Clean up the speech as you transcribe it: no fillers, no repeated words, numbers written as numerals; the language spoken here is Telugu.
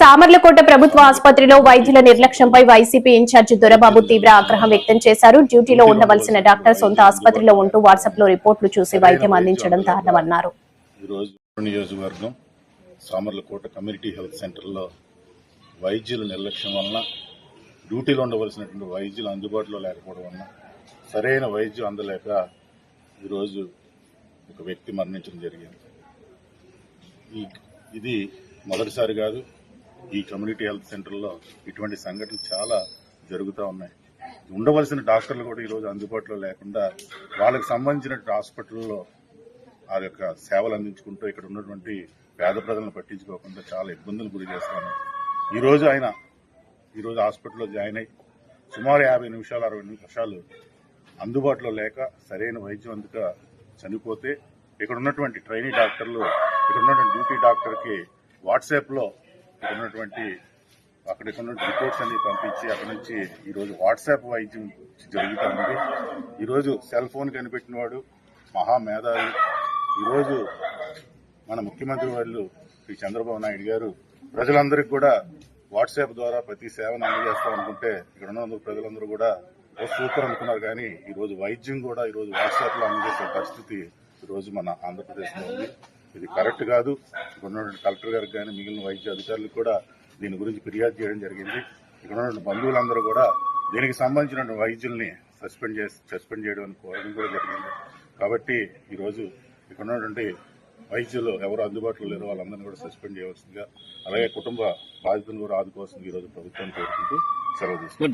సామర్లకోట ప్రభుత్వ ఆసుపత్రిలో వైద్యుల నిర్లక్ష్యంపై వైసీపీ ఇన్ఛార్జి దొరబాబు తీవ్ర ఆగ్రహం వ్యక్తం చేశారు. డ్యూటీలో ఉండవలసిన డాక్టర్ సొంత ఆసుపత్రిలో ఉంటూ వాట్సాప్ లో రిపోర్టులు చూసి వైద్యం అందించడం దారుణమన్నారు. నియోజకవర్గం సామర్లకోట కమ్యూనిటీ హెల్త్ సెంటర్లో వైద్యుల నిర్లక్ష్యం వలన డ్యూటీలో ఉండవలసినటువంటి వైద్యులు అందుబాటులో లేకపోవడం వలన సరైన వైద్యం అందలేక ఈరోజు ఒక వ్యక్తి మరణించడం జరిగింది. ఇది మొదటిసారి కాదు. ఈ కమ్యూనిటీ హెల్త్ సెంటర్లో ఇటువంటి సంఘటనలు చాలా జరుగుతూ ఉన్నాయి. ఉండవలసిన డాక్టర్లు కూడా ఈరోజు అందుబాటులో లేకుండా వాళ్ళకి సంబంధించిన హాస్పిటల్లో ఆ యొక్క సేవలు అందించుకుంటూ ఇక్కడ ఉన్నటువంటి పేద ప్రజలను పట్టించుకోకుండా చాలా ఇబ్బందులు గురి చేస్తాను. ఈరోజు హాస్పిటల్లో జాయిన్ అయ్యి సుమారు 50 నిమిషాలు 60 నిమిషాలు అందుబాటులో లేక సరైన వైద్యం అందుక చనిపోతే ఇక్కడ ఉన్నటువంటి ట్రైనీ డాక్టర్లు ఇక్కడ ఉన్నటువంటి డ్యూటీ డాక్టర్కి వాట్సాప్లో అక్కడికి ఉన్నటువంటి రిపోర్ట్స్ అన్ని పంపించి అక్కడి నుంచి ఈరోజు వాట్సాప్ వైద్యం జరుగుతూ ఉంది. ఈరోజు సెల్ ఫోన్ కనిపెట్టిన వాడు మహామేధావి. ఈరోజు మన ముఖ్యమంత్రి వాళ్ళు శ్రీ చంద్రబాబు నాయుడు గారు ప్రజలందరికీ కూడా వాట్సాప్ ద్వారా ప్రతి సేవను అందజేస్తాం అనుకుంటే ఇక్కడ ఉన్న ప్రజలందరూ కూడా సూపర్ అనుకున్నారు. కానీ ఈరోజు వైద్యం కూడా ఈరోజు వాట్సాప్ లో అందజేసే పరిస్థితి ఈరోజు మన ఆంధ్రప్రదేశ్లో ఉంది. ఇది కరెక్ట్ కాదు. ఇక్కడ ఉన్నటువంటి కలెక్టర్ గారికి కానీ మిగిలిన వైద్య అధికారులకు కూడా దీని గురించి ఫిర్యాదు చేయడం జరిగింది. ఇక్కడ ఉన్నటువంటి బంధువులందరూ కూడా దీనికి సంబంధించిన వైద్యుల్ని సస్పెండ్ చేయడం కోరడం కూడా జరిగింది. కాబట్టి ఈరోజు ఇక్కడ ఉన్నటువంటి వైద్యులు ఎవరు అందుబాటులో లేరో వాళ్ళందరినీ కూడా సస్పెండ్ చేయవలసిందిగా, అలాగే కుటుంబ బాధితులను కూడా ఆదుకోవాల్సింది ఈరోజు ప్రభుత్వాన్ని కోరుకుంటూ సెలవు తీసుకుంటాం.